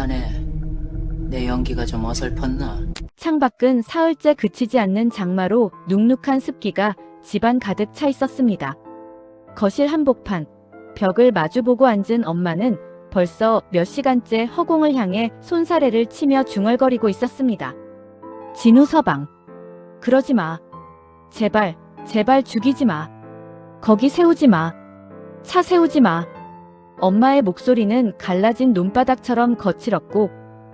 자네, 내 연기가 좀 어설펐나? 창밖은 사흘째 그치지 않는 장마로 눅눅한 습기가 집안 가득 차 있었습니다. 거실 한복판, 벽을 마주보고 앉은 엄마는 벌써 몇 시간째 허공을 향해 손사래를 치며 중얼거리고 있었습니다. 진우 서방, 그러지 마. 제발, 제발 죽이지 마. 거기 세우지 마. 차 세우지 마. 엄마의 목소리는 갈라진 논바닥처럼 거칠었고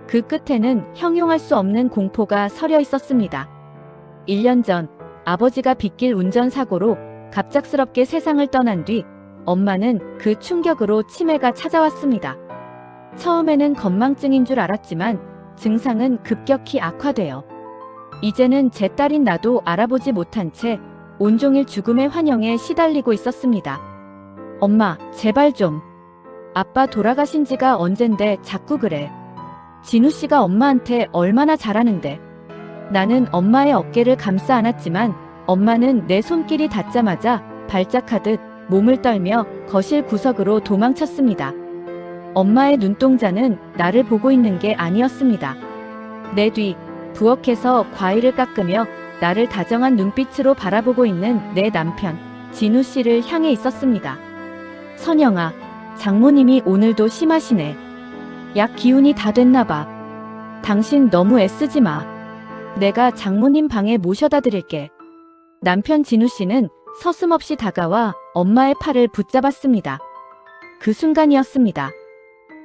그 끝에는 형용할 수 없는 공포가 서려 있었습니다. 1년 전 아버지가 빗길 운전사고로 갑작스럽게 세상을 떠난 뒤 엄마는 그 충격으로 치매가 찾아왔습니다. 처음에는 건망증인 줄 알았지만 증상은 급격히 악화되어 이제는 제 딸인 나도 알아보지 못한 채 온종일 죽음의 환영에 시달리고 있었습니다. 엄마, 제발 좀. 아빠 돌아가신 지가 언젠데 자꾸 그래. 진우 씨가 엄마한테 얼마나 잘하는데. 나는 엄마의 어깨를 감싸 안았지만 엄마는 내 손길이 닿자마자 발작하듯 몸을 떨며 거실 구석으로 도망쳤습니다. 엄마의 눈동자는 나를 보고 있는 게 아니었습니다. 내 뒤, 부엌에서 과일을 깎으며 나를 다정한 눈빛으로 바라보고 있는 내 남편, 진우 씨를 향해 있었습니다. 선영아, 장모님이 오늘도 심하시네. 약 기운이 다 됐나 봐. 당신 너무 애쓰지 마. 내가 장모님 방에 모셔다 드릴게. 남편 진우 씨는 서슴없이 다가와 엄마의 팔을 붙잡았습니다. 그 순간이었습니다.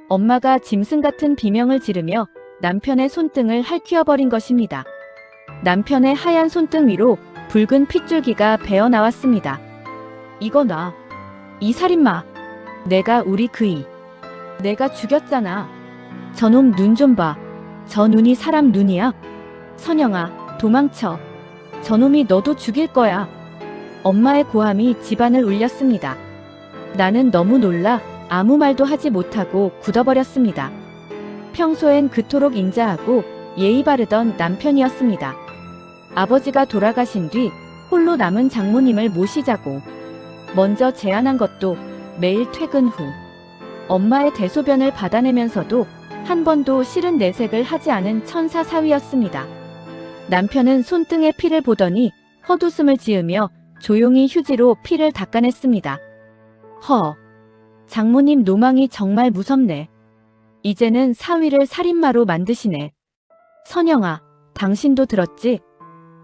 엄마가 짐승 같은 비명을 지르며 남편의 손등을 핥히어버린 것입니다. 남편의 하얀 손등 위로 붉은 핏줄기가 배어 나왔습니다. 이거 놔. 이 살인마. 내가 우리 그이. 내가 죽였잖아. 저놈 눈 좀 봐. 저 눈이 사람 눈이야? 선영아, 도망쳐. 저놈이 너도 죽일 거야. 엄마의 고함이 집안을 울렸습니다. 나는 너무 놀라 아무 말도 하지 못하고 굳어버렸습니다. 평소엔 그토록 인자하고 예의 바르던 남편이었습니다. 아버지가 돌아가신 뒤 홀로 남은 장모님을 모시자고 먼저 제안한 것도 매일 퇴근 후 엄마의 대소변을 받아내면서도 한 번도 싫은 내색을 하지 않은 천사 사위였습니다. 남편은 손등에 피를 보더니 헛웃음을 지으며 조용히 휴지로 피를 닦아냈습니다. 장모님 노망이 정말 무섭네. 이제는 사위를 살인마로 만드시네. 선영아, 당신도 들었지?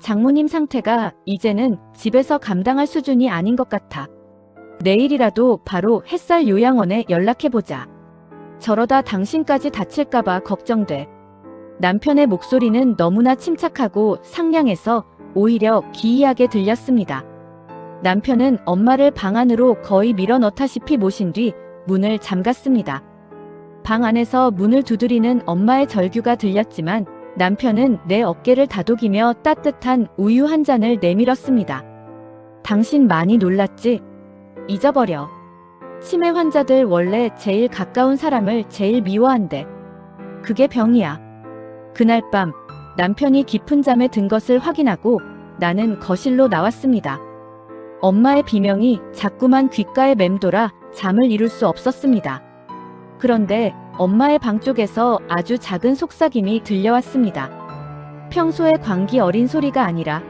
장모님 상태가 이제는 집에서 감당할 수준이 아닌 것 같아. 내일이라도 바로 햇살 요양원에 연락해보자. 저러다 당신까지 다칠까봐 걱정돼. 남편의 목소리는 너무나 침착하고 상냥해서 오히려 기이하게 들렸습니다. 남편은 엄마를 방 안으로 거의 밀어넣다시피 모신 뒤 문을 잠갔습니다. 방 안에서 문을 두드리는 엄마의 절규가 들렸지만 남편은 내 어깨를 다독이며 따뜻한 우유 한 잔을 내밀었습니다. 당신 많이 놀랐지? 잊어버려. 치매 환자들 원래 제일 가까운 사람을 제일 미워한대. 그게 병이야. 그날 밤 남편이 깊은 잠에 든 것을 확인하고 나는 거실로 나왔습니다. 엄마의 비명이 자꾸만 귓가에 맴돌아 잠을 이룰 수 없었습니다. 그런데 엄마의 방 쪽에서 아주 작은 속삭임이 들려왔습니다. 평소의 광기 어린 소리가 아니라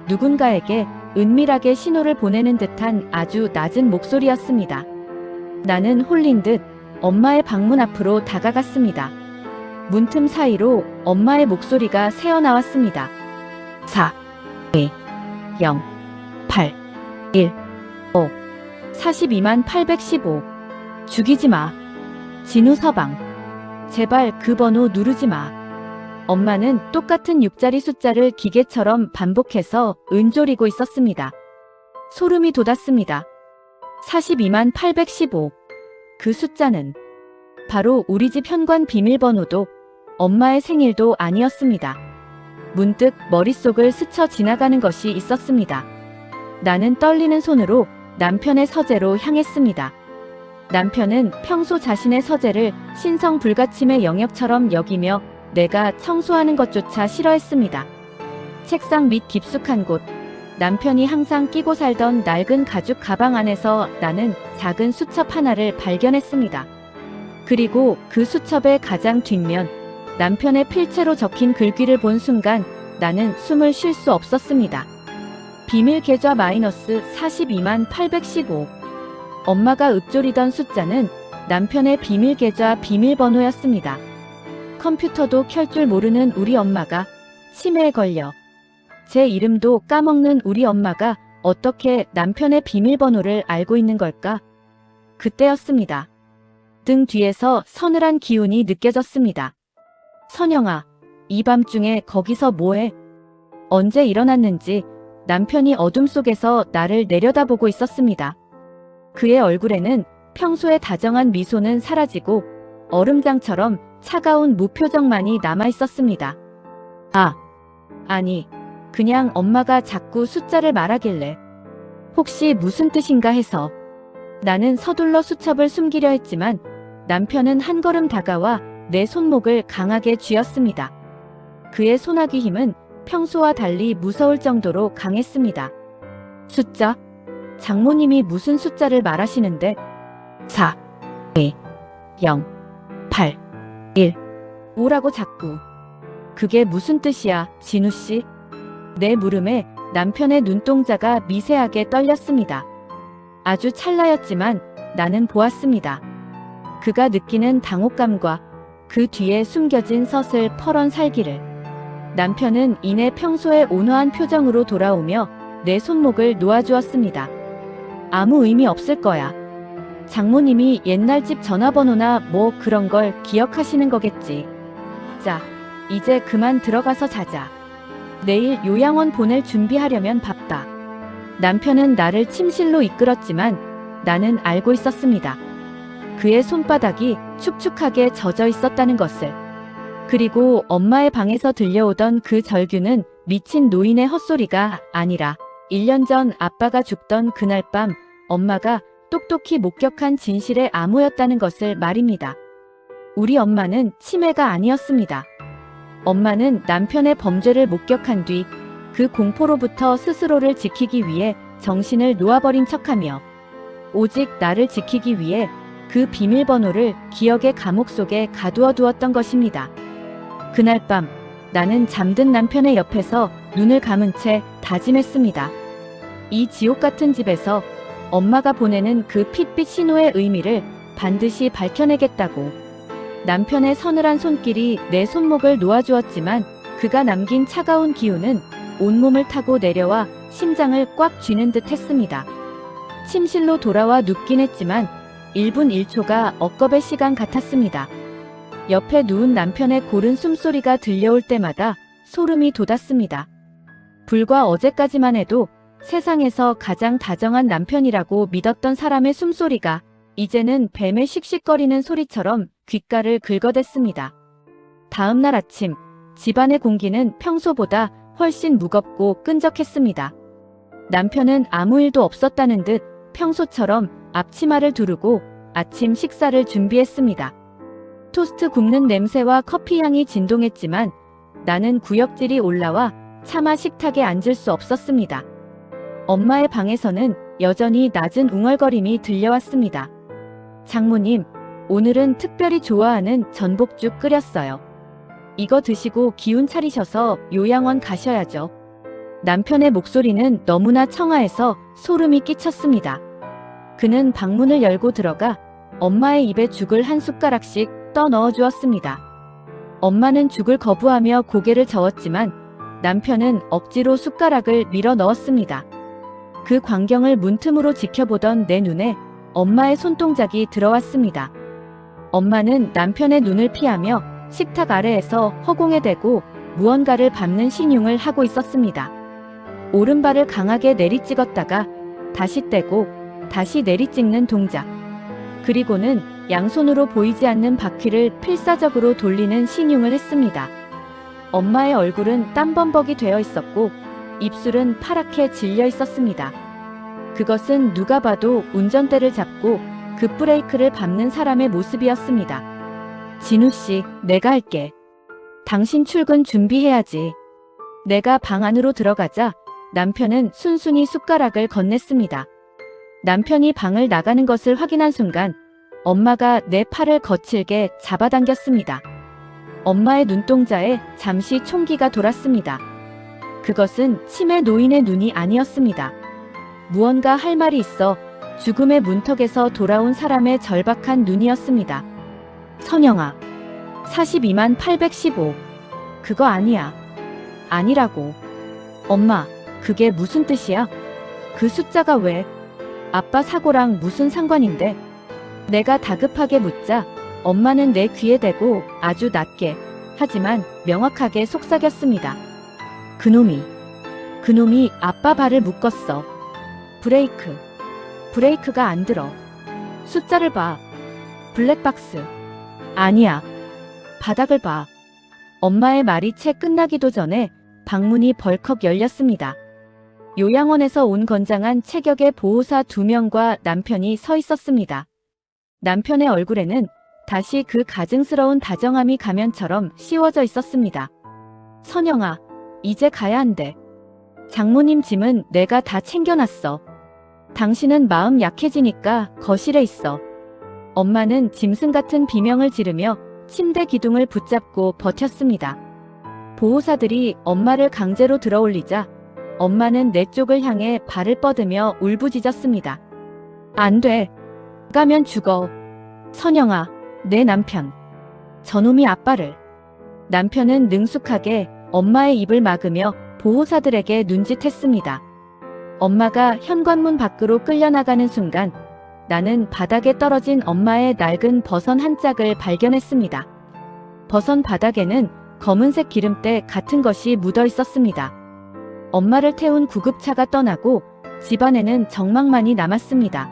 누군가에게 은밀하게 신호를 보내는 듯한 아주 낮은 목소리였습니다. 나는 홀린 듯 엄마의 방문 앞으로 다가갔습니다. 문틈 사이로 엄마의 목소리가 새어나왔습니다. 4, 2, 0, 8, 1, 5, 42815. 죽이지 마. 진우 서방. 제발 그 번호 누르지 마. 엄마는 똑같은 6자리 숫자를 기계처럼 반복해서 은조리고 있었습니다. 소름이 돋았습니다. 42815. 그 숫자는 바로 우리 집 현관 비밀번호도 엄마의 생일도 아니었습니다. 문득 머릿속을 스쳐 지나가는 것이 있었습니다. 나는 떨리는 손으로 남편의 서재로 향했습니다. 남편은 평소 자신의 서재를 신성 불가침의 영역처럼 여기며 내가 청소하는 것조차 싫어했습니다. 책상 밑 깊숙한 곳, 남편이 항상 끼고 살던 낡은 가죽 가방 안에서 나는 작은 수첩 하나를 발견했습니다. 그리고 그 수첩의 가장 뒷면, 남편의 필체로 적힌 글귀를 본 순간 나는 숨을 쉴 수 없었습니다. 비밀 계좌 마이너스 42만 815. 엄마가 읊조리던 숫자는 남편의 비밀 계좌 비밀번호였습니다. 컴퓨터도 켤 줄 모르는 우리 엄마가 치매에 걸려 제 이름도 까먹는 우리 엄마가 어떻게 남편의 비밀번호를 알고 있는 걸까? 그때였습니다. 등 뒤에서 서늘한 기운이 느껴졌습니다. 선영아, 이 밤중에 거기서 뭐해? 언제 일어났는지 남편이 어둠 속에서 나를 내려다보고 있었습니다. 그의 얼굴에는 평소의 다정한 미소는 사라지고 얼음장처럼 차가운 무표정만이 남아있었습니다. 아니, 그냥 엄마가 자꾸 숫자를 말하길래 혹시 무슨 뜻인가 해서. 나는 서둘러 수첩을 숨기려 했지만 남편은 한 걸음 다가와 내 손목을 강하게 쥐었습니다. 그의 소나기 힘은 평소와 달리 무서울 정도로 강했습니다. 숫자? 장모님이 무슨 숫자를 말하시는데? 4, 2, 0, 8, 1. 5라고 자꾸. 그게 무슨 뜻이야, 진우씨? 내 물음에 남편의 눈동자가 미세하게 떨렸습니다. 아주 찰나였지만 나는 보았습니다. 그가 느끼는 당혹감과 그 뒤에 숨겨진 서슬퍼런 살기를. 남편은 이내 평소의 온화한 표정으로 돌아오며 내 손목을 놓아주었습니다. 아무 의미 없을 거야. 장모님이 옛날 집 전화번호나 뭐 그런 걸 기억하시는 거겠지. 자, 이제 그만 들어가서 자자. 내일 요양원 보낼 준비하려면 바빠. 남편은 나를 침실로 이끌었지만 나는 알고 있었습니다. 그의 손바닥이 축축하게 젖어 있었다는 것을. 그리고 엄마의 방에서 들려오던 그 절규는 미친 노인의 헛소리가 아니라 1년 전 아빠가 죽던 그날 밤 엄마가 똑똑히 목격한 진실의 암호였다는 것을 말입니다. 우리 엄마는 치매가 아니었습니다. 엄마는 남편의 범죄를 목격한 뒤 그 공포로부터 스스로를 지키기 위해 정신을 놓아버린 척하며 오직 나를 지키기 위해 그 비밀번호를 기억의 감옥 속에 가두어 두었던 것입니다. 그날 밤 나는 잠든 남편의 옆에서 눈을 감은 채 다짐했습니다. 이 지옥 같은 집에서 엄마가 보내는 그 핏빛 신호의 의미를 반드시 밝혀내겠다고. 남편의 서늘한 손길이 내 손목을 놓아주었지만 그가 남긴 차가운 기운은 온몸을 타고 내려와 심장을 꽉 쥐는 듯 했습니다. 침실로 돌아와 눕긴 했지만 1분 1초가 억겁의 시간 같았습니다. 옆에 누운 남편의 고른 숨소리가 들려올 때마다 소름이 돋았습니다. 불과 어제까지만 해도 세상에서 가장 다정한 남편이라고 믿었던 사람의 숨소리가 이제는 뱀의 씩씩거리는 소리처럼 귓가를 긁어댔습니다. 다음 날 아침, 집안의 공기는 평소보다 훨씬 무겁고 끈적했습니다. 남편은 아무 일도 없었다는 듯 평소처럼 앞치마를 두르고 아침 식사를 준비했습니다. 토스트 굽는 냄새와 커피 향이 진동했지만 나는 구역질이 올라와 차마 식탁에 앉을 수 없었습니다. 엄마의 방에서는 여전히 낮은 웅얼거림이 들려왔습니다. 장모님, 오늘은 특별히 좋아하는 전복죽 끓였어요. 이거 드시고 기운 차리셔서 요양원 가셔야죠. 남편의 목소리는 너무나 청아해서 소름이 끼쳤습니다. 그는 방문을 열고 들어가 엄마의 입에 죽을 한 숟가락씩 떠넣어 주었습니다. 엄마는 죽을 거부하며 고개를 저었지만 남편은 억지로 숟가락을 밀어 넣었습니다. 그 광경을 문틈으로 지켜보던 내 눈에 엄마의 손동작이 들어왔습니다. 엄마는 남편의 눈을 피하며 식탁 아래에서 허공에 대고 무언가를 밟는 신용을 하고 있었습니다. 오른발을 강하게 내리찍었다가 다시 떼고 다시 내리찍는 동작. 그리고는 양손으로 보이지 않는 바퀴를 필사적으로 돌리는 신용을 했습니다. 엄마의 얼굴은 땀범벅이 되어 있었고 입술은 파랗게 질려 있었습니다. 그것은 누가 봐도 운전대를 잡고 급브레이크를 밟는 사람의 모습이었습니다. 진우씨, 내가 할게. 당신 출근 준비해야지. 내가 방 안으로 들어가자 남편은 순순히 숟가락을 건넸습니다. 남편이 방을 나가는 것을 확인한 순간 엄마가 내 팔을 거칠게 잡아당겼습니다. 엄마의 눈동자에 잠시 총기가 돌았습니다. 그것은 치매 노인의 눈이 아니었습니다. 무언가 할 말이 있어 죽음의 문턱에서 돌아온 사람의 절박한 눈이었습니다. 선영아, 42만 815. 그거 아니야. 아니라고. 엄마, 그게 무슨 뜻이야? 그 숫자가 왜? 아빠 사고랑 무슨 상관인데? 내가 다급하게 묻자 엄마는 내 귀에 대고 아주 낮게, 하지만 명확하게 속삭였습니다. 그놈이 아빠 발을 묶었어. 브레이크가 안 들어. 숫자를 봐. 블랙박스. 아니야. 바닥을 봐. 엄마의 말이 채 끝나기도 전에 방문이 벌컥 열렸습니다. 요양원에서 온 건장한 체격의 보호사 2명과 남편이 서 있었습니다. 남편의 얼굴에는 다시 그 가증스러운 다정함이 가면처럼 씌워져 있었습니다. 선영아, 이제 가야 한대. 장모님 짐은 내가 다 챙겨놨어. 당신은 마음 약해지니까 거실에 있어. 엄마는 짐승 같은 비명을 지르며 침대 기둥을 붙잡고 버텼습니다. 보호사들이 엄마를 강제로 들어올리자 엄마는 내 쪽을 향해 발을 뻗으며 울부짖었습니다. 안 돼. 가면 죽어. 선영아, 내 남편. 저놈이 아빠를. 남편은 능숙하게 엄마의 입을 막으며 보호사들에게 눈짓했습니다. 엄마가 현관문 밖으로 끌려나가는 순간 나는 바닥에 떨어진 엄마의 낡은 버선 한 짝을 발견했습니다. 버선 바닥에는 검은색 기름때 같은 것이 묻어 있었습니다. 엄마를 태운 구급차가 떠나고 집안에는 적막만이 남았습니다.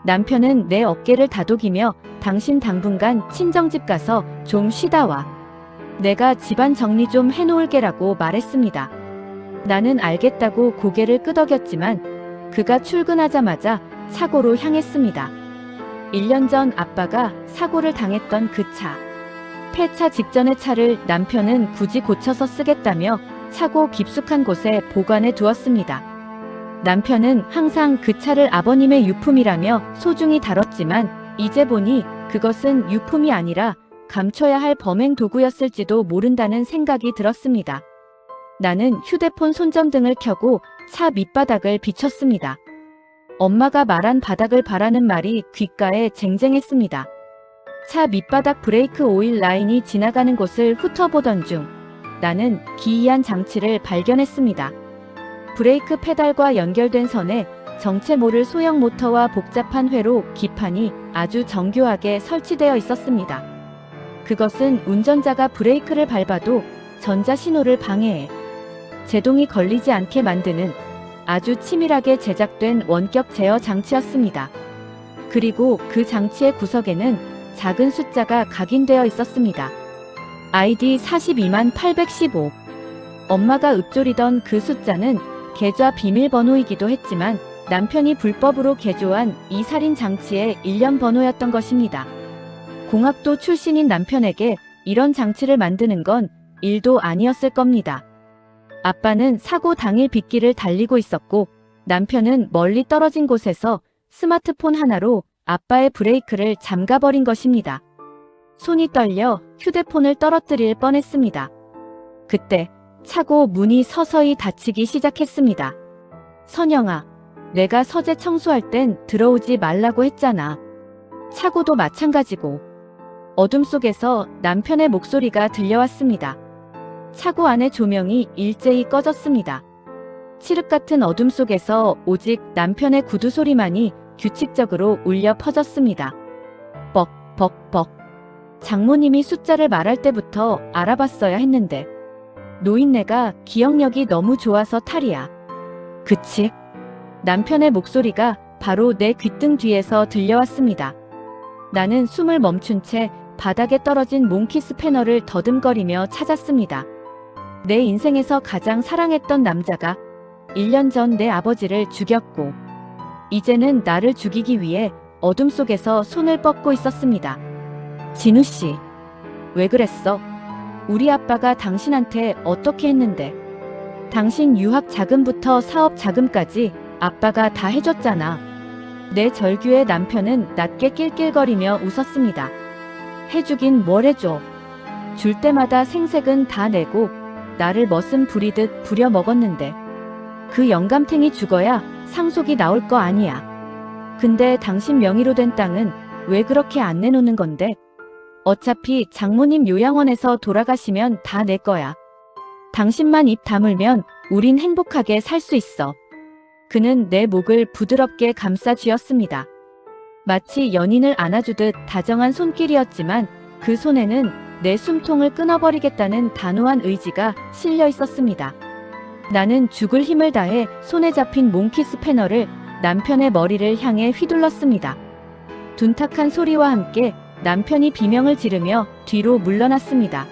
남편은 내 어깨를 다독이며 당신 당분간 친정집 가서 좀 쉬다 와. 내가 집안 정리 좀 해놓을게라고 말했습니다. 나는 알겠다고 고개를 끄덕였지만 그가 출근하자마자 사고로 향했습니다. 1년 전 아빠가 사고를 당했던 그 차. 폐차 직전의 차를 남편은 굳이 고쳐서 쓰겠다며 차고 깊숙한 곳에 보관해 두었습니다. 남편은 항상 그 차를 아버님의 유품이라며 소중히 다뤘지만 이제 보니 그것은 유품이 아니라 감춰야 할 범행 도구였을지도 모른다는 생각이 들었습니다. 나는 휴대폰 손전등을 켜고 차 밑바닥을 비췄습니다. 엄마가 말한 바닥을 바라는 말이 귓가에 쟁쟁했습니다. 차 밑바닥 브레이크 오일 라인이 지나가는 곳을 훑어보던 중 나는 기이한 장치를 발견했습니다. 브레이크 페달과 연결된 선에 정체 모를 소형 모터와 복잡한 회로 기판이 아주 정교하게 설치되어 있었습니다. 그것은 운전자가 브레이크를 밟아도 전자신호를 방해해 제동이 걸리지 않게 만드는 아주 치밀하게 제작된 원격 제어 장치였습니다. 그리고 그 장치의 구석에는 작은 숫자가 각인되어 있었습니다. ID 42만 815. 엄마가 읊조리던 그 숫자는 계좌 비밀번호이기도 했지만 남편이 불법으로 개조한 이 살인 장치의 일련 번호였던 것입니다. 공학도 출신인 남편에게 이런 장치를 만드는 건 일도 아니었을 겁니다. 아빠는 사고 당일 빗길을 달리고 있었고 남편은 멀리 떨어진 곳에서 스마트폰 하나로 아빠의 브레이크를 잠가버린 것입니다. 손이 떨려 휴대폰을 떨어뜨릴 뻔했습니다. 그때 차고 문이 서서히 닫히기 시작했습니다. 선영아, 내가 서재 청소할 땐 들어오지 말라고 했잖아. 차고도 마찬가지고. 어둠 속에서 남편의 목소리가 들려왔습니다. 차고 안의 조명이 일제히 꺼졌습니다. 칠흑 같은 어둠 속에서 오직 남편의 구두 소리만이 규칙적으로 울려 퍼졌습니다. 뻑뻑뻑. 장모님이 숫자를 말할 때부터 알아봤어야 했는데 노인네가 기억력이 너무 좋아서 탈이야. 그치? 남편의 목소리가 바로 내 귓등 뒤에서 들려왔습니다. 나는 숨을 멈춘 채 바닥에 떨어진 몽키 스패너를 더듬거리며 찾았습니다. 내 인생에서 가장 사랑했던 남자가 1년 전 내 아버지를 죽였고 이제는 나를 죽이기 위해 어둠 속에서 손을 뻗고 있었습니다. 진우씨, 왜 그랬어? 우리 아빠가 당신한테 어떻게 했는데? 당신 유학 자금부터 사업 자금까지 아빠가 다 해줬잖아. 내 절규에 남편은 낮게 낄낄거리며 웃었습니다. 해주긴 뭘 해줘. 줄 때마다 생색은 다 내고 나를 머슴 부리듯 부려먹었는데 그 영감탱이 죽어야 상속이 나올 거 아니야. 근데 당신 명의로 된 땅은 왜 그렇게 안 내놓는 건데? 어차피 장모님 요양원에서 돌아가시면 다 내 거야. 당신만 입 다물면 우린 행복하게 살 수 있어. 그는 내 목을 부드럽게 감싸 쥐었습니다. 마치 연인을 안아주듯 다정한 손길이었지만 그 손에는 내 숨통을 끊어버리겠다는 단호한 의지가 실려 있었습니다. 나는 죽을 힘을 다해 손에 잡힌 몽키 스패너를 남편의 머리를 향해 휘둘렀습니다. 둔탁한 소리와 함께 남편이 비명을 지르며 뒤로 물러났습니다.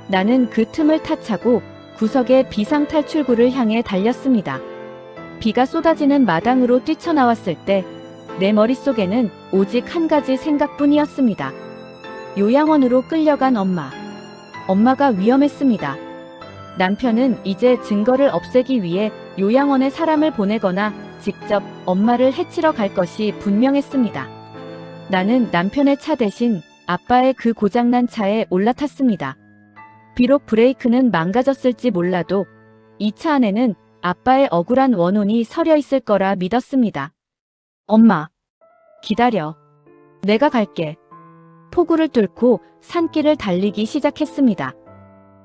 나는 그 틈을 타차고 구석의 비상탈출구를 향해 달렸습니다. 비가 쏟아지는 마당으로 뛰쳐나왔을 때 내 머릿속에는 오직 한 가지 생각뿐이었습니다. 요양원으로 끌려간 엄마. 엄마가 위험했습니다. 남편은 이제 증거를 없애기 위해 요양원에 사람을 보내거나 직접 엄마를 해치러 갈 것이 분명했습니다. 나는 남편의 차 대신 아빠의 그 고장난 차에 올라탔습니다. 비록 브레이크는 망가졌을지 몰라도 이 차 안에는 아빠의 억울한 원혼이 서려 있을 거라 믿었습니다. 엄마, 기다려. 내가 갈게. 폭우를 뚫고 산길을 달리기 시작했습니다.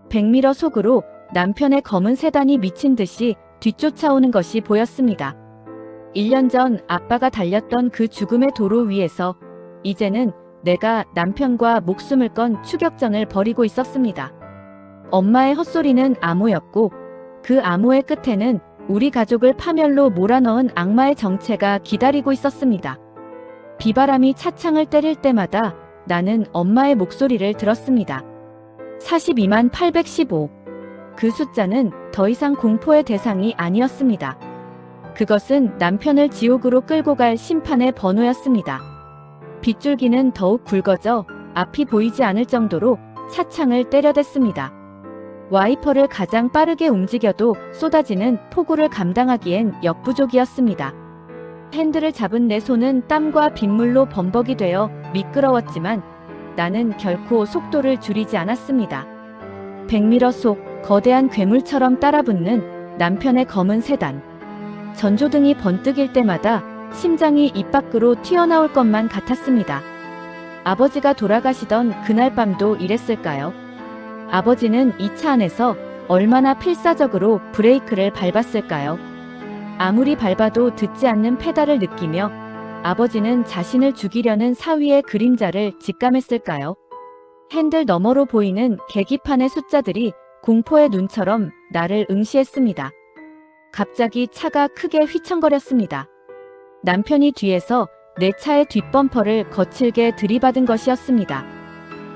100m 속으로 남편의 검은 세단이 미친 듯이 뒤쫓아오는 것이 보였습니다. 1년 전 아빠가 달렸던 그 죽음의 도로 위에서 이제는 내가 남편과 목숨을 건 추격전을 벌이고 있었습니다. 엄마의 헛소리는 암호였고 그 암호의 끝에는 우리 가족을 파멸로 몰아넣은 악마의 정체가 기다리고 있었습니다. 비바람이 차창을 때릴 때마다 나는 엄마의 목소리를 들었습니다. 42만 815. 그 숫자는 더 이상 공포의 대상이 아니었습니다. 그것은 남편을 지옥으로 끌고 갈 심판의 번호였습니다. 빗줄기는 더욱 굵어져 앞이 보이지 않을 정도로 차창을 때려댔습니다. 와이퍼를 가장 빠르게 움직여도 쏟아지는 폭우를 감당하기엔 역부족이었습니다. 핸들을 잡은 내 손은 땀과 빗물로 범벅이 되어 미끄러웠지만 나는 결코 속도를 줄이지 않았습니다. 100m 속 거대한 괴물처럼 따라붙는 남편의 검은 세단. 전조등이 번뜩일 때마다 심장이 입 밖으로 튀어나올 것만 같았습니다. 아버지가 돌아가시던 그날 밤도 이랬을까요? 아버지는 이 차 안에서 얼마나 필사적으로 브레이크를 밟았을까요? 아무리 밟아도 듣지 않는 페달을 느끼며 아버지는 자신을 죽이려는 사위의 그림자를 직감했을까요? 핸들 너머로 보이는 계기판의 숫자들이 공포의 눈처럼 나를 응시했습니다. 갑자기 차가 크게 휘청거렸습니다. 남편이 뒤에서 내 차의 뒷범퍼를 거칠게 들이받은 것이었습니다.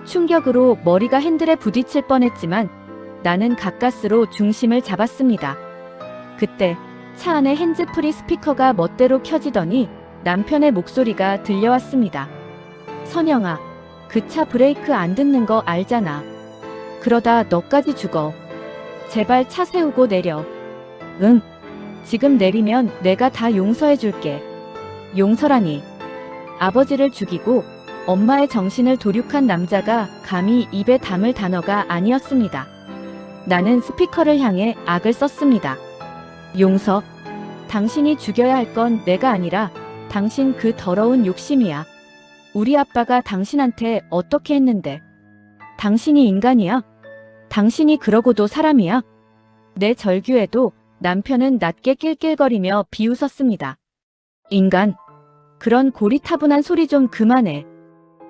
충격으로 머리가 핸들에 부딪힐 뻔했지만 나는 가까스로 중심을 잡았습니다. 그때 차 안의 핸즈프리 스피커가 멋대로 켜지더니 남편의 목소리가 들려왔습니다. 선영아, 그 차 브레이크 안 듣는 거 알잖아. 그러다 너까지 죽어. 제발 차 세우고 내려. 응. 지금 내리면 내가 다 용서해줄게. 용서라니. 아버지를 죽이고 엄마의 정신을 도륙한 남자가 감히 입에 담을 단어가 아니었습니다. 나는 스피커를 향해 악을 썼습니다. 용서? 당신이 죽여야 할 건 내가 아니라 당신 그 더러운 욕심이야. 우리 아빠가 당신한테 어떻게 했는데? 당신이 인간이야? 당신이 그러고도 사람이야? 내 절규에도 남편은 낮게 낄낄거리며 비웃었습니다. 인간? 그런 고리타분한 소리 좀 그만해.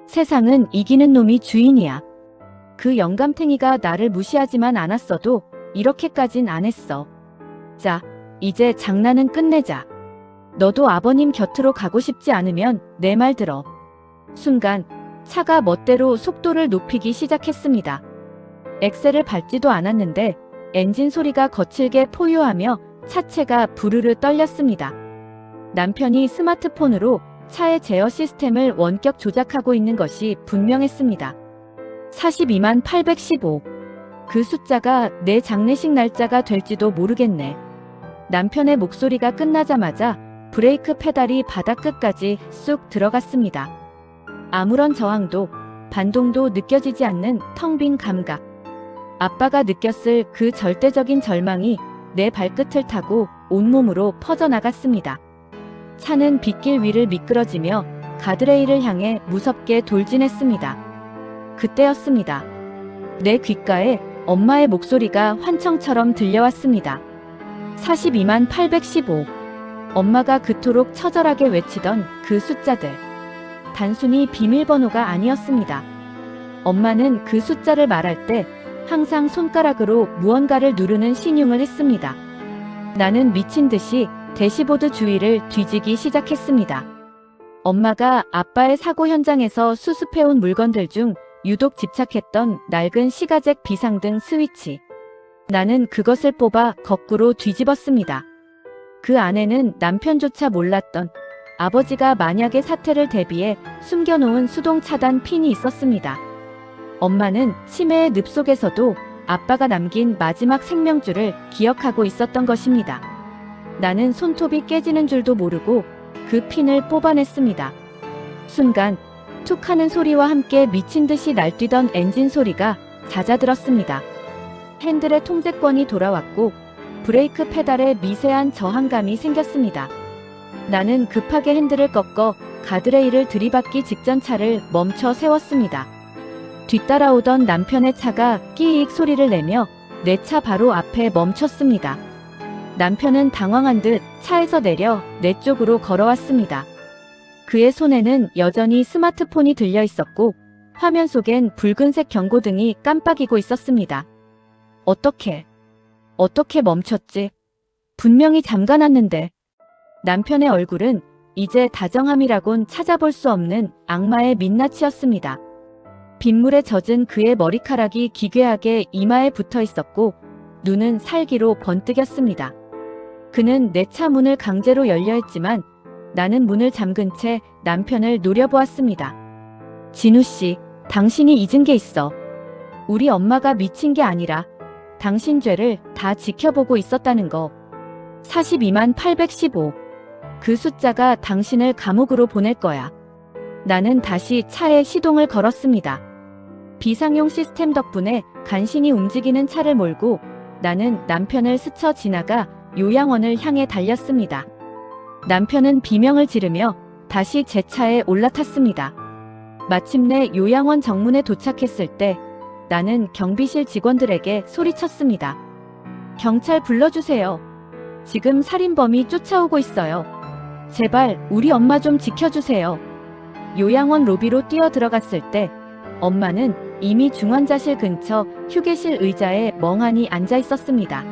세상은 이기는 놈이 주인이야. 그 영감탱이가 나를 무시하지만 않았어도 이렇게까진 안 했어. 자, 이제 장난은 끝내자. 너도 아버님 곁으로 가고 싶지 않으면 내 말 들어. 순간 차가 멋대로 속도를 높이기 시작했습니다. 엑셀을 밟지도 않았는데 엔진 소리가 거칠게 포효하며 차체가 부르르 떨렸습니다. 남편이 스마트폰으로 차의 제어 시스템을 원격 조작하고 있는 것이 분명했습니다. 42만 815. 그 숫자가 내 장례식 날짜가 될지도 모르겠네. 남편의 목소리가 끝나자마자 브레이크 페달이 바닥 끝까지 쑥 들어갔습니다. 아무런 저항도, 반동도 느껴지지 않는 텅 빈 감각. 아빠가 느꼈을 그 절대적인 절망이 내 발끝을 타고 온몸으로 퍼져나갔습니다. 차는 빗길 위를 미끄러지며 가드레일을 향해 무섭게 돌진했습니다. 그때였습니다. 내 귓가에 엄마의 목소리가 환청처럼 들려왔습니다. 42만 815. 엄마가 그토록 처절하게 외치던 그 숫자들. 단순히 비밀번호가 아니었습니다. 엄마는 그 숫자를 말할 때 항상 손가락으로 무언가를 누르는 신용을 했습니다. 나는 미친 듯이 대시보드 주위를 뒤지기 시작했습니다. 엄마가 아빠의 사고 현장에서 수습해온 물건들 중 유독 집착했던 낡은 시가잭 비상등 스위치. 나는 그것을 뽑아 거꾸로 뒤집었습니다. 그 안에는 남편조차 몰랐던 아버지가 만약의 사태를 대비해 숨겨놓은 수동 차단 핀이 있었습니다. 엄마는 치매의 늪 속에서도 아빠가 남긴 마지막 생명줄을 기억하고 있었던 것입니다. 나는 손톱이 깨지는 줄도 모르고 그 핀을 뽑아냈습니다. 순간 툭 하는 소리와 함께 미친 듯이 날뛰던 엔진 소리가 잦아들었습니다. 핸들의 통제권이 돌아왔고 브레이크 페달에 미세한 저항감이 생겼습니다. 나는 급하게 핸들을 꺾어 가드레일을 들이받기 직전 차를 멈춰 세웠습니다. 뒤따라오던 남편의 차가 끼익 소리를 내며 내 차 바로 앞에 멈췄습니다. 남편은 당황한 듯 차에서 내려 내 쪽으로 걸어왔습니다. 그의 손에는 여전히 스마트폰이 들려 있었고 화면 속엔 붉은색 경고등이 깜빡이고 있었습니다. 어떻게 멈췄지? 분명히 잠가놨는데. 남편의 얼굴은 이제 다정함이라곤 찾아볼 수 없는 악마의 민낯이었습니다. 빗물에 젖은 그의 머리카락이 기괴하게 이마에 붙어 있었고 눈은 살기로 번뜩였습니다. 그는 내 차 문을 강제로 열려 했지만 나는 문을 잠근 채 남편을 노려보았습니다. 진우 씨, 당신이 잊은 게 있어. 우리 엄마가 미친 게 아니라 당신 죄를 다 지켜보고 있었다는 거. 42만 815. 그 숫자가 당신을 감옥으로 보낼 거야. 나는 다시 차에 시동을 걸었습니다. 비상용 시스템 덕분에 간신히 움직이는 차를 몰고 나는 남편을 스쳐 지나가 요양원을 향해 달렸습니다. 남편은 비명을 지르며 다시 제 차에 올라탔습니다. 마침내 요양원 정문에 도착했을 때 나는 경비실 직원들에게 소리쳤습니다. 경찰 불러주세요. 지금 살인범이 쫓아오고 있어요. 제발 우리 엄마 좀 지켜주세요. 요양원 로비로 뛰어 들어갔을 때 엄마는 이미 중환자실 근처 휴게실 의자에 멍하니 앉아 있었습니다.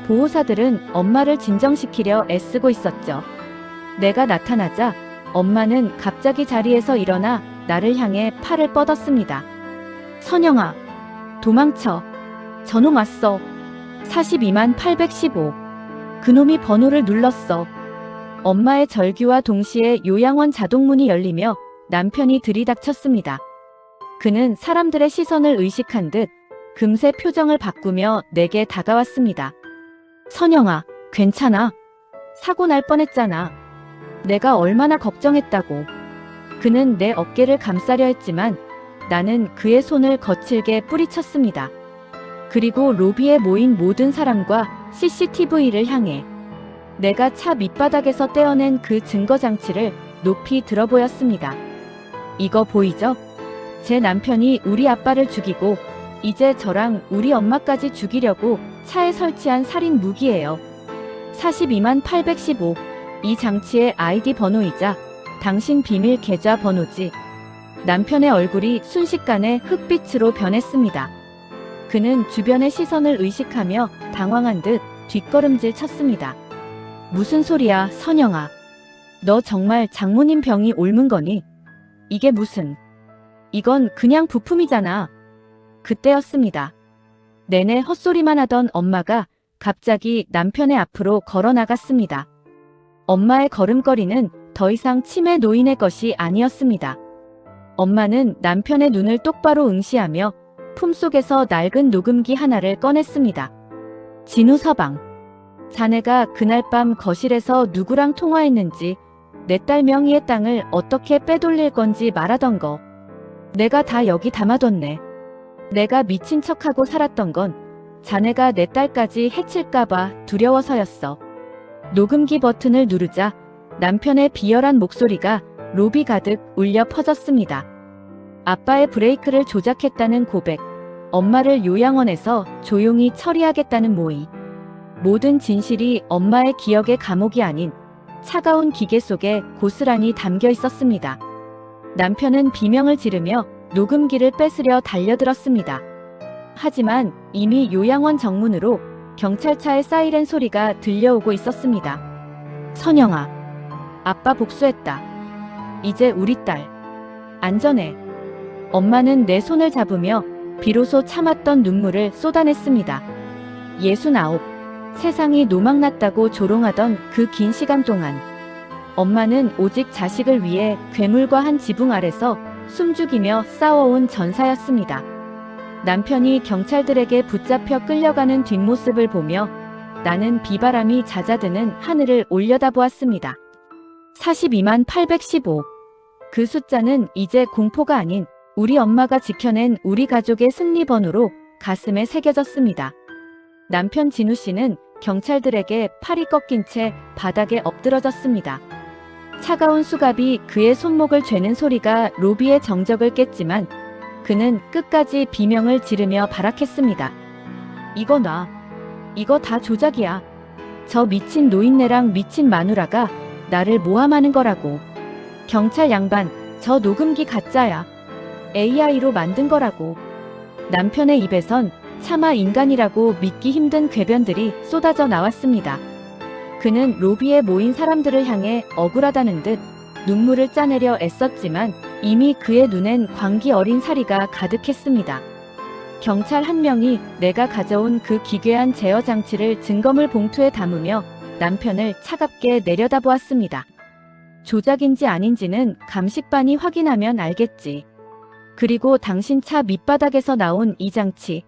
보호사들은 엄마를 진정시키려 애쓰고 있었죠. 내가 나타나자 엄마는 갑자기 자리에서 일어나 나를 향해 팔을 뻗었습니다. 선영아, 도망쳐. 저놈 왔어. 42만 815. 그놈이 번호를 눌렀어. 엄마의 절규와 동시에 요양원 자동문이 열리며 남편이 들이닥쳤습니다. 그는 사람들의 시선을 의식한 듯 금세 표정을 바꾸며 내게 다가왔습니다. 선영아, 괜찮아? 사고 날 뻔했잖아. 내가 얼마나 걱정했다고. 그는 내 어깨를 감싸려 했지만 나는 그의 손을 거칠게 뿌리쳤습니다. 그리고 로비에 모인 모든 사람과 CCTV를 향해 내가 차 밑바닥에서 떼어낸 그 증거장치를 높이 들어 보였습니다. 이거 보이죠? 제 남편이 우리 아빠를 죽이고 이제 저랑 우리 엄마까지 죽이려고 차에 설치한 살인 무기예요. 42만 815. 이 장치의 아이디 번호이자 당신 비밀 계좌 번호지. 남편의 얼굴이 순식간에 흑빛으로 변했습니다. 그는 주변의 시선을 의식하며 당황한 듯 뒷걸음질 쳤습니다. 무슨 소리야, 선영아. 너 정말 장모님 병이 옮은 거니? 이게 무슨... 이건 그냥 부품이잖아. 그때였습니다. 내내 헛소리만 하던 엄마가 갑자기 남편의 앞으로 걸어 나갔습니다. 엄마의 걸음걸이는 더 이상 치매 노인의 것이 아니었습니다. 엄마는 남편의 눈을 똑바로 응시하며 품속에서 낡은 녹음기 하나를 꺼냈습니다. 진우 서방. 자네가 그날 밤 거실에서 누구랑 통화했는지, 내 딸 명의의 땅을 어떻게 빼돌릴 건지 말하던 거. 내가 다 여기 담아뒀네. 내가 미친 척하고 살았던 건 자네가 내 딸까지 해칠까봐 두려워서였어. 녹음기 버튼을 누르자 남편의 비열한 목소리가 로비 가득 울려 퍼졌습니다. 아빠의 브레이크를 조작했다는 고백, 엄마를 요양원에서 조용히 처리하겠다는 모의. 모든 진실이 엄마의 기억의 감옥이 아닌 차가운 기계 속에 고스란히 담겨 있었습니다. 남편은 비명을 지르며 녹음기를 뺏으려 달려들었습니다. 하지만 이미 요양원 정문으로 경찰차의 사이렌 소리가 들려오고 있었습니다. 선영아, 아빠 복수했다. 이제 우리 딸 안전해. 엄마는 내 손을 잡으며 비로소 참았던 눈물을 쏟아냈습니다. 69. 세상이 노망났다고 조롱하던 그 긴 시간 동안 엄마는 오직 자식을 위해 괴물과 한 지붕 아래서 숨죽이며 싸워온 전사였습니다. 남편이 경찰들에게 붙잡혀 끌려가는 뒷모습을 보며 나는 비바람이 잦아드는 하늘을 올려다보았습니다. 42만 815. 그 숫자는 이제 공포가 아닌 우리 엄마가 지켜낸 우리 가족의 승리번호로 가슴에 새겨졌습니다. 남편 진우 씨는 경찰들에게 팔이 꺾인 채 바닥에 엎드러졌습니다. 차가운 수갑이 그의 손목을 죄는 소리가 로비의 정적을 깼지만 그는 끝까지 비명을 지르며 발악했습니다. 이거 놔. 이거 다 조작이야. 저 미친 노인네랑 미친 마누라가 나를 모함하는 거라고. 경찰 양반, 저 녹음기 가짜야. AI로 만든 거라고. 남편의 입에선 차마 인간이라고 믿기 힘든 궤변들이 쏟아져 나왔습니다. 그는 로비에 모인 사람들을 향해 억울하다는 듯 눈물을 짜내려 애썼지만 이미 그의 눈엔 광기 어린 사리가 가득했습니다. 경찰 한 명이 내가 가져온 그 기괴한 제어 장치를 증거물 봉투에 담으며 남편을 차갑게 내려다보았습니다. 조작인지 아닌지는 감식반이 확인하면 알겠지. 그리고 당신 차 밑바닥에서 나온 이 장치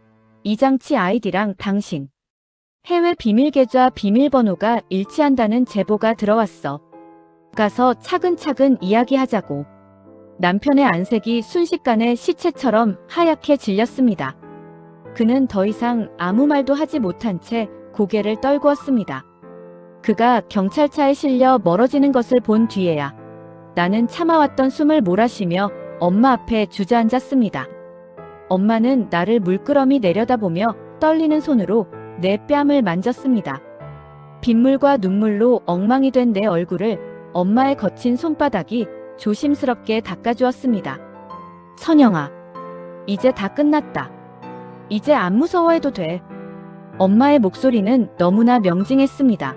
아이디랑 당신 해외 비밀 계좌 비밀번호가 일치한다는 제보가 들어왔어. 가서 차근차근 이야기하자고. 남편의 안색이 순식간에 시체처럼 하얗게 질렸습니다. 그는 더 이상 아무 말도 하지 못한 채 고개를 떨구었습니다. 그가 경찰차에 실려 멀어지는 것을 본 뒤에야 나는 참아왔던 숨을 몰아쉬며 엄마 앞에 주저앉았습니다. 엄마는 나를 물끄러미 내려다보며 떨리는 손으로 내 뺨을 만졌습니다. 빗물과 눈물로 엉망이 된 내 얼굴을 엄마의 거친 손바닥이 조심스럽게 닦아주었습니다. 선영아, 이제 다 끝났다. 이제 안 무서워해도 돼. 엄마의 목소리는 너무나 명징했습니다.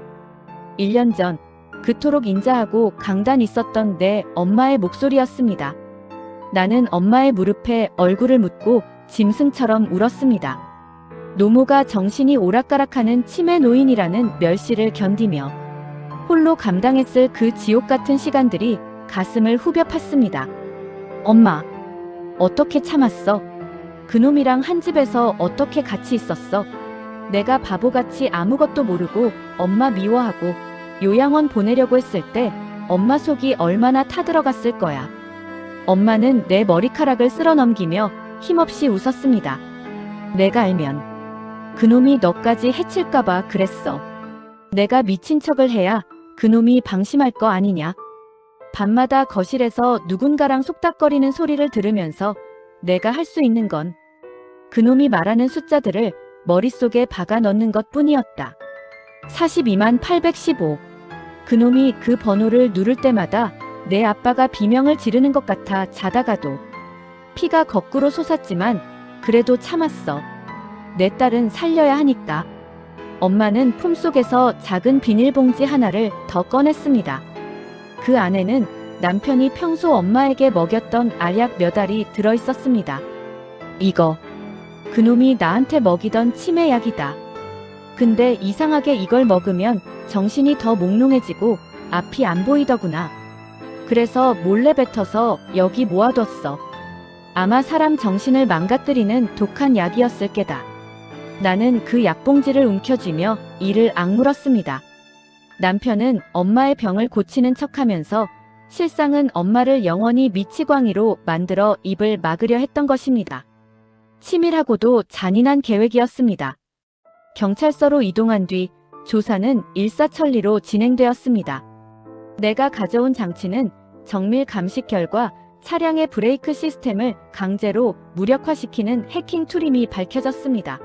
1년 전 그토록 인자하고 강단 있었던 내 엄마의 목소리였습니다. 나는 엄마의 무릎에 얼굴을 묻고 짐승처럼 울었습니다. 노모가 정신이 오락가락하는 치매 노인이라는 멸시를 견디며 홀로 감당했을 그 지옥 같은 시간들이 가슴을 후벼 팠습니다. 엄마, 어떻게 참았어? 그놈이랑 한 집에서 어떻게 같이 있었어? 내가 바보같이 아무것도 모르고 엄마 미워하고 요양원 보내려고 했을 때 엄마 속이 얼마나 타들어갔을 거야. 엄마는 내 머리카락을 쓸어넘기며 힘없이 웃었습니다. 내가 알면 그놈이 너까지 해칠까봐 그랬어. 내가 미친 척을 해야 그놈이 방심할 거 아니냐. 밤마다 거실에서 누군가랑 속닥거리는 소리를 들으면서 내가 할 수 있는 건 그놈이 말하는 숫자들을 머릿속에 박아 넣는 것 뿐이었다. 42만 815. 그놈이 그 번호를 누를 때마다 내 아빠가 비명을 지르는 것 같아 자다가도 피가 거꾸로 솟았지만 그래도 참았어. 내 딸은 살려야 하니까. 엄마는 품속에서 작은 비닐봉지 하나를 더 꺼냈습니다. 그 안에는 남편이 평소 엄마에게 먹였던 알약 몇 알이 들어있었습니다. 이거 그놈이 나한테 먹이던 치매약이다. 근데 이상하게 이걸 먹으면 정신이 더 몽롱해지고 앞이 안 보이더구나. 그래서 몰래 뱉어서 여기 모아뒀어. 아마 사람 정신을 망가뜨리는 독한 약이었을 게다. 나는 그 약봉지를 움켜쥐며 이를 악물었습니다. 남편은 엄마의 병을 고치는 척하면서 실상은 엄마를 영원히 미치광이로 만들어 입을 막으려 했던 것입니다. 치밀하고도 잔인한 계획이었습니다. 경찰서로 이동한 뒤 조사는 일사천리로 진행되었습니다. 내가 가져온 장치는 정밀 감식 결과 차량의 브레이크 시스템을 강제로 무력화시키는 해킹 툴임이 밝혀졌습니다.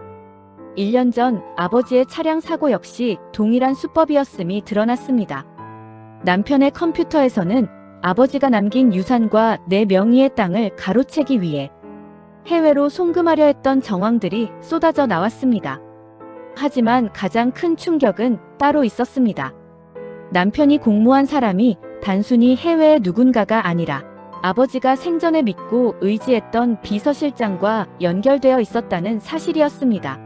1년 전 아버지의 차량 사고 역시 동일한 수법이었음이 드러났습니다. 남편의 컴퓨터에서는 아버지가 남긴 유산과 내 명의의 땅을 가로채기 위해 해외로 송금하려 했던 정황들이 쏟아져 나왔습니다. 하지만 가장 큰 충격은 따로 있었습니다. 남편이 공모한 사람이 단순히 해외의 누군가가 아니라 아버지가 생전에 믿고 의지했던 비서실장과 연결되어 있었다는 사실이었습니다.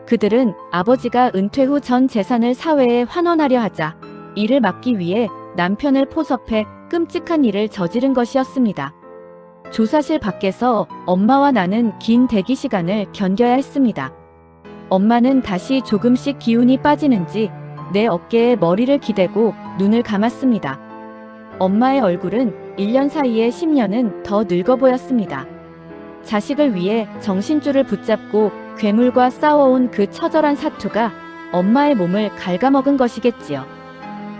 그들은 아버지가 은퇴 후 전 재산을 사회에 환원하려 하자 이를 막기 위해 남편을 포섭해 끔찍한 일을 저지른 것이었습니다. 조사실 밖에서 엄마와 나는 긴 대기 시간을 견뎌야 했습니다. 엄마는 다시 조금씩 기운이 빠지는지 내 어깨에 머리를 기대고 눈을 감았습니다. 엄마의 얼굴은 1년 사이에 10년은 더 늙어 보였습니다. 자식을 위해 정신줄을 붙잡고 괴물과 싸워온 그 처절한 사투가 엄마의 몸을 갉아먹은 것이겠지요.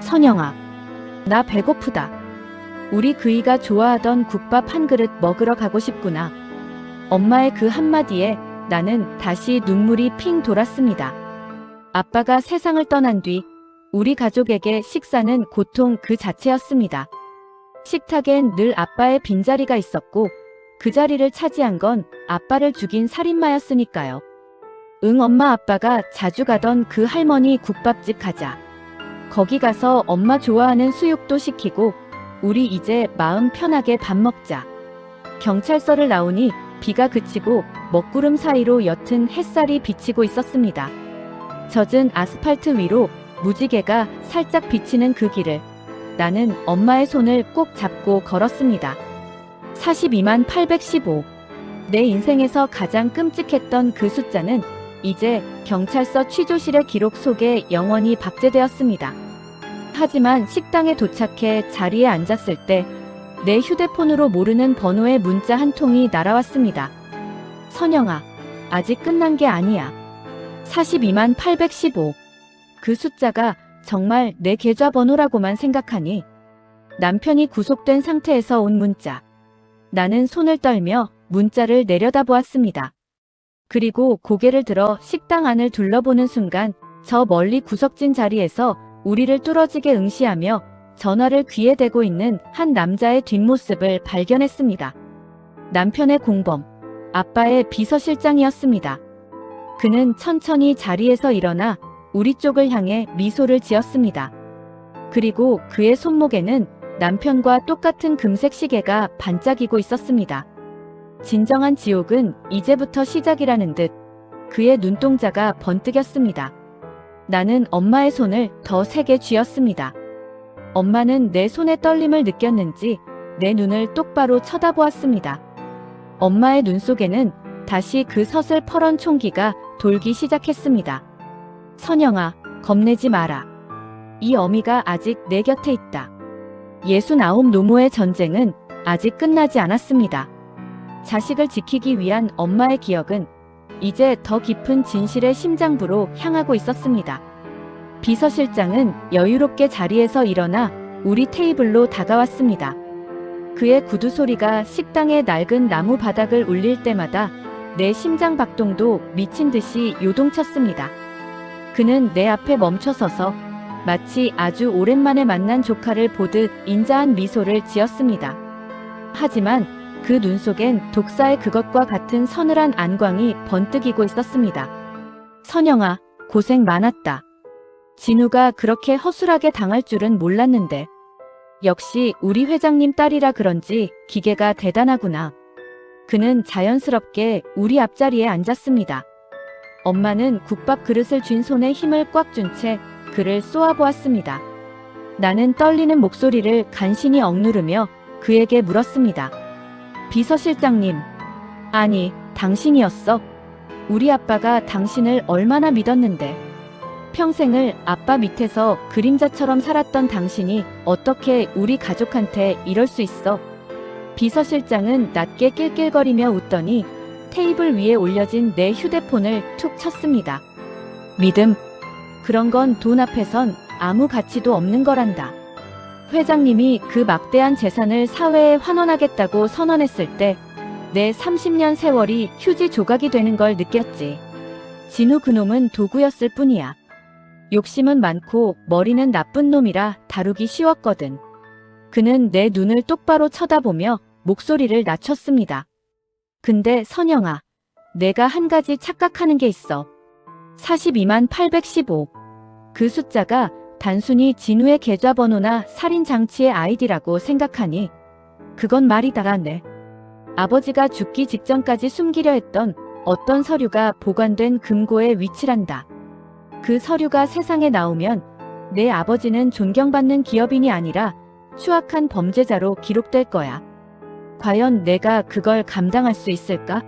선영아, 나 배고프다. 우리 그이가 좋아하던 국밥 한 그릇 먹으러 가고 싶구나. 엄마의 그 한마디에 나는 다시 눈물이 핑 돌았습니다. 아빠가 세상을 떠난 뒤 우리 가족에게 식사는 고통 그 자체였습니다. 식탁엔 늘 아빠의 빈자리가 있었고 그 자리를 차지한 건 아빠를 죽인 살인마였으니까요. 응, 엄마 아빠가 자주 가던 그 할머니 국밥집 가자. 거기 가서 엄마 좋아하는 수육도 시키고 우리 이제 마음 편하게 밥 먹자. 경찰서를 나오니 비가 그치고 먹구름 사이로 옅은 햇살이 비치고 있었습니다. 젖은 아스팔트 위로 무지개가 살짝 비치는 그 길을 나는 엄마의 손을 꼭 잡고 걸었습니다. 42만 815. 내 인생에서 가장 끔찍했던 그 숫자는 이제 경찰서 취조실의 기록 속에 영원히 박제되었습니다. 하지만 식당에 도착해 자리에 앉았을 때 내 휴대폰으로 모르는 번호의 문자 한 통이 날아왔습니다. 선영아, 아직 끝난 게 아니야. 42만 815. 그 숫자가 정말 내 계좌번호라고만 생각하니 남편이 구속된 상태에서 온 문자. 나는 손을 떨며 문자를 내려다보았습니다. 그리고 고개를 들어 식당 안을 둘러보는 순간 저 멀리 구석진 자리에서 우리를 뚫어지게 응시하며 전화를 귀에 대고 있는 한 남자의 뒷모습을 발견했습니다. 남편의 공범, 아빠의 비서실장이었습니다. 그는 천천히 자리에서 일어나 우리 쪽을 향해 미소를 지었습니다. 그리고 그의 손목에는 남편과 똑같은 금색 시계가 반짝이고 있었습니다. 진정한 지옥은 이제부터 시작이라는 듯 그의 눈동자가 번뜩였습니다. 나는 엄마의 손을 더 세게 쥐었습니다. 엄마는 내 손의 떨림을 느꼈는지 내 눈을 똑바로 쳐다보았습니다. 엄마의 눈 속에는 다시 그 서슬퍼런 총기가 돌기 시작했습니다. 선영아, 겁내지 마라. 이 어미가 아직 내 곁에 있다. 69 노모의 전쟁은 아직 끝나지 않았습니다. 자식을 지키기 위한 엄마의 기억은 이제 더 깊은 진실의 심장부로 향하고 있었습니다. 비서실장은 여유롭게 자리에서 일어나 우리 테이블로 다가왔습니다. 그의 구두 소리가 식당의 낡은 나무 바닥을 울릴 때마다 내 심장 박동도 미친 듯이 요동쳤습니다. 그는 내 앞에 멈춰서서 마치 아주 오랜만에 만난 조카를 보듯 인자한 미소를 지었습니다. 하지만 그 눈 속엔 독사의 그것과 같은 서늘한 안광이 번뜩이고 있었습니다. 선영아, 고생 많았다. 진우가 그렇게 허술하게 당할 줄은 몰랐는데 역시 우리 회장님 딸이라 그런지 기계가 대단하구나. 그는 자연스럽게 우리 앞자리에 앉았습니다. 엄마는 국밥 그릇을 쥔 손에 힘을 꽉 준 채 그를 쏘아보았습니다. 나는 떨리는 목소리를 간신히 억누르며 그에게 물었습니다. 비서실장님, 아니, 당신이었어? 우리 아빠가 당신을 얼마나 믿었는데. 평생을 아빠 밑에서 그림자처럼 살았던 당신이 어떻게 우리 가족한테 이럴 수 있어? 비서실장은 낮게 낄낄거리며 웃더니 테이블 위에 올려진 내 휴대폰을 툭 쳤습니다. 믿음. 그런 건 돈 앞에선 아무 가치도 없는 거란다. 회장님이 그 막대한 재산을 사회에 환원하겠다고 선언했을 때 내 30년 세월이 휴지 조각이 되는 걸 느꼈지. 진우 그놈은 도구였을 뿐이야. 욕심은 많고 머리는 나쁜 놈이라 다루기 쉬웠거든. 그는 내 눈을 똑바로 쳐다보며 목소리를 낮췄습니다. 근데 선영아, 내가 한 가지 착각하는 게 있어. 42만 815. 그 숫자가 단순히 진우의 계좌번호나 살인장치의 아이디라고 생각하니 그건 말이 다가네. 아버지가 죽기 직전까지 숨기려 했던 어떤 서류가 보관된 금고의 위치란다. 그 서류가 세상에 나오면 내 아버지는 존경받는 기업인이 아니라 추악한 범죄자로 기록될 거야. 과연 내가 그걸 감당할 수 있을까?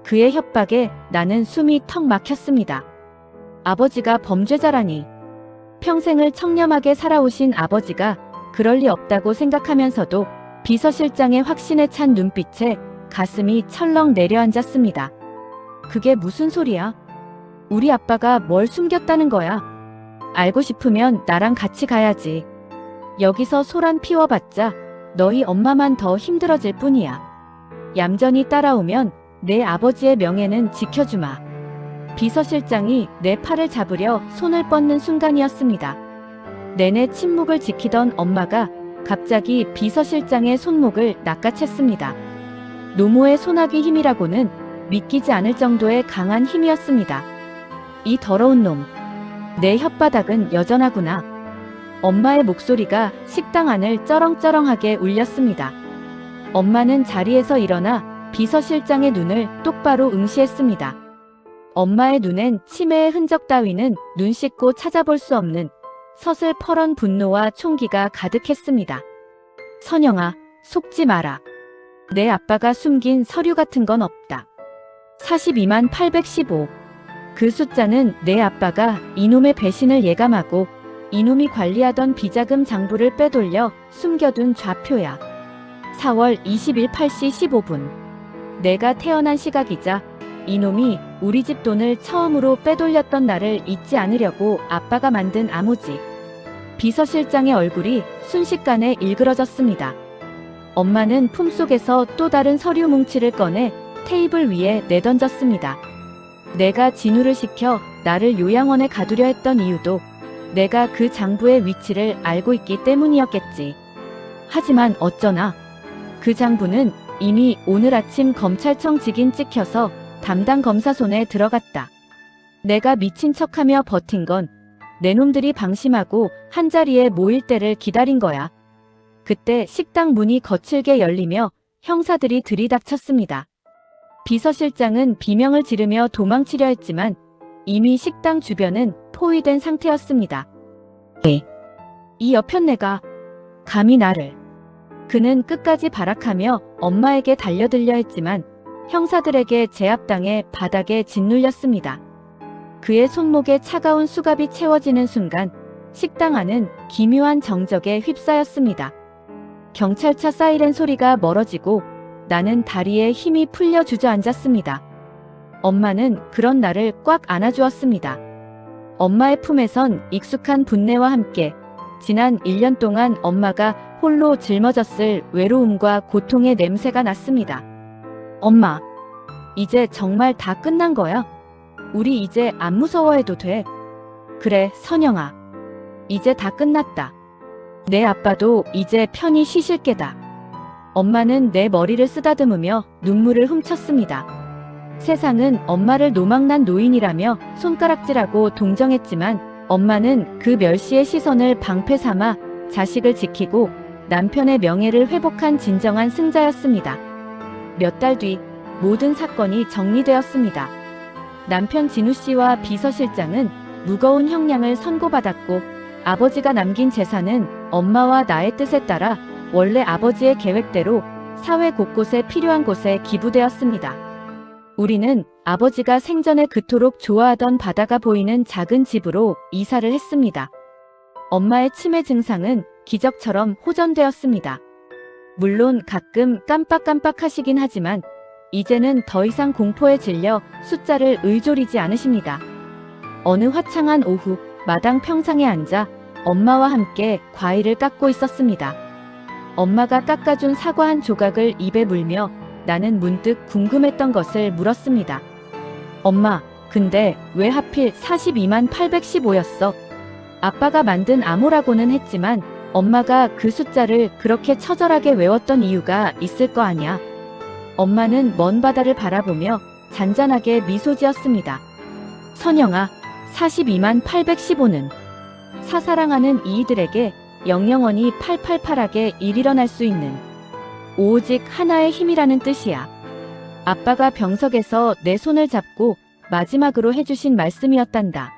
그의 협박에 나는 숨이 턱 막혔습니다. 아버지가 범죄자라니. 평생을 청렴하게 살아오신 아버지가 그럴 리 없다고 생각하면서도 비서실장의 확신에 찬 눈빛에 가슴이 철렁 내려앉았습니다. 그게 무슨 소리야? 우리 아빠가 뭘 숨겼다는 거야? 알고 싶으면 나랑 같이 가야지. 여기서 소란 피워봤자 너희 엄마만 더 힘들어질 뿐이야. 얌전히 따라오면 내 아버지의 명예는 지켜주마. 비서실장이 내 팔을 잡으려 손을 뻗는 순간이었습니다. 내내 침묵을 지키던 엄마가 갑자기 비서실장의 손목을 낚아챘습니다. 노모의 소나기 힘이라고는 믿기지 않을 정도의 강한 힘이었습니다. 이 더러운 놈. 내 혓바닥은 여전하구나. 엄마의 목소리가 식당 안을 쩌렁쩌렁하게 울렸습니다. 엄마는 자리에서 일어나 비서실장의 눈을 똑바로 응시했습니다. 엄마의 눈엔 치매의 흔적 따위는 눈 씻고 찾아볼 수 없는 서슬퍼런 분노와 총기가 가득했습니다. 선영아, 속지 마라. 내 아빠가 숨긴 서류 같은 건 없다. 42만 815. 그 숫자는 내 아빠가 이놈의 배신을 예감하고 이놈이 관리하던 비자금 장부를 빼돌려 숨겨둔 좌표야. 4월 20일 8시 15분. 내가 태어난 시각이자 이놈이 우리 집 돈을 처음으로 빼돌렸던 날을 잊지 않으려고 아빠가 만든 암호지. 비서실장의 얼굴이 순식간에 일그러졌습니다. 엄마는 품속에서 또 다른 서류 뭉치를 꺼내 테이블 위에 내던졌습니다. 내가 진우를 시켜 나를 요양원에 가두려 했던 이유도 내가 그 장부의 위치를 알고 있기 때문이었겠지. 하지만 어쩌나 그 장부는 이미 오늘 아침 검찰청 직인 찍혀서 담당 검사 손에 들어갔다. 내가 미친 척하며 버틴 건 내 놈들이 방심하고 한자리에 모일 때를 기다린 거야. 그때 식당 문이 거칠게 열리며 형사들이 들이닥쳤습니다. 비서실장은 비명을 지르며 도망치려 했지만 이미 식당 주변은 포위된 상태였습니다. 이 여편네가 감히 나를. 그는 끝까지 발악하며 엄마에게 달려들려 했지만 형사들에게 제압당해 바닥에 짓눌렸습니다. 그의 손목에 차가운 수갑이 채워지는 순간 식당 안은 기묘한 정적에 휩싸였습니다. 경찰차 사이렌 소리가 멀어지고 나는 다리에 힘이 풀려 주저앉았습니다. 엄마는 그런 나를 꽉 안아주었습니다. 엄마의 품에선 익숙한 분내와 함께 지난 1년 동안 엄마가 홀로 짊어졌을 외로움과 고통의 냄새가 났습니다. 엄마, 이제 정말 다 끝난 거야? 우리 이제 안 무서워해도 돼. 그래, 선영아. 이제 다 끝났다. 내 아빠도 이제 편히 쉬실 게다. 엄마는 내 머리를 쓰다듬으며 눈물을 훔쳤습니다. 세상은 엄마를 노망난 노인이라며 손가락질하고 동정했지만 엄마는 그 멸시의 시선을 방패 삼아 자식을 지키고 남편의 명예를 회복한 진정한 승자였습니다. 몇 달 뒤 모든 사건이 정리되었습니다. 남편 진우 씨와 비서실장은 무거운 형량을 선고받았고 아버지가 남긴 재산은 엄마와 나의 뜻에 따라 원래 아버지의 계획대로 사회 곳곳에 필요한 곳에 기부되었습니다. 우리는 아버지가 생전에 그토록 좋아하던 바다가 보이는 작은 집으로 이사를 했습니다. 엄마의 치매 증상은 기적처럼 호전되었습니다. 물론 가끔 깜빡깜빡하시긴 하지만 이제는 더 이상 공포에 질려 숫자를 의존하지 않으십니다. 어느 화창한 오후 마당 평상에 앉아 엄마와 함께 과일을 깎고 있었습니다. 엄마가 깎아준 사과 한 조각을 입에 물며 나는 문득 궁금했던 것을 물었습니다. 엄마, 근데 왜 하필 42만 815였어? 아빠가 만든 암호라고는 했지만 엄마가 그 숫자를 그렇게 처절하게 외웠던 이유가 있을 거 아냐. 엄마는 먼 바다를 바라보며 잔잔하게 미소 지었습니다. 선영아, 42만 815는 사사랑하는 이들에게 영영원히 888하게 일일어날 수 있는 오직 하나의 힘이라는 뜻이야. 아빠가 병석에서 내 손을 잡고 마지막으로 해주신 말씀이었단다.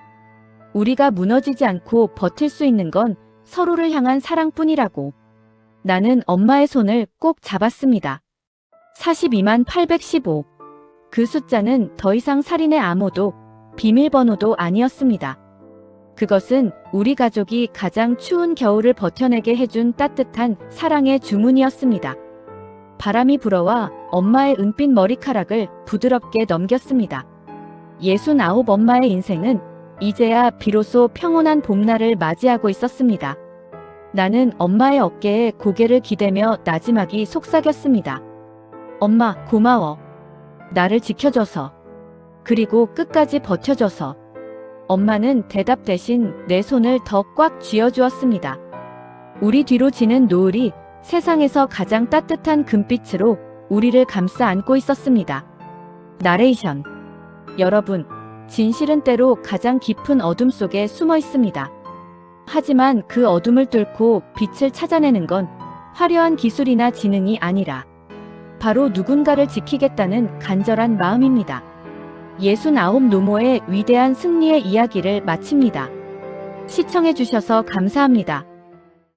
우리가 무너지지 않고 버틸 수 있는 건 서로를 향한 사랑뿐이라고. 나는 엄마의 손을 꼭 잡았습니다. 42만 815. 그 숫자는 더 이상 살인의 암호도 비밀번호도 아니었습니다. 그것은 우리 가족이 가장 추운 겨울을 버텨내게 해준 따뜻한 사랑의 주문이었습니다. 바람이 불어와 엄마의 은빛 머리카락을 부드럽게 넘겼습니다. 69 엄마의 인생은 이제야 비로소 평온한 봄날을 맞이하고 있었습니다. 나는 엄마의 어깨에 고개를 기대며 나지막이 속삭였습니다. 엄마, 고마워. 나를 지켜줘서. 그리고 끝까지 버텨줘서. 엄마는 대답 대신 내 손을 더 꽉 쥐어주었습니다. 우리 뒤로 지는 노을이 세상에서 가장 따뜻한 금빛으로 우리를 감싸 안고 있었습니다. 나레이션. 여러분, 진실은 때로 가장 깊은 어둠 속에 숨어 있습니다. 하지만 그 어둠을 뚫고 빛을 찾아내는 건 화려한 기술이나 지능이 아니라 바로 누군가를 지키겠다는 간절한 마음입니다. 69 노모의 위대한 승리의 이야기를 마칩니다. 시청해주셔서 감사합니다.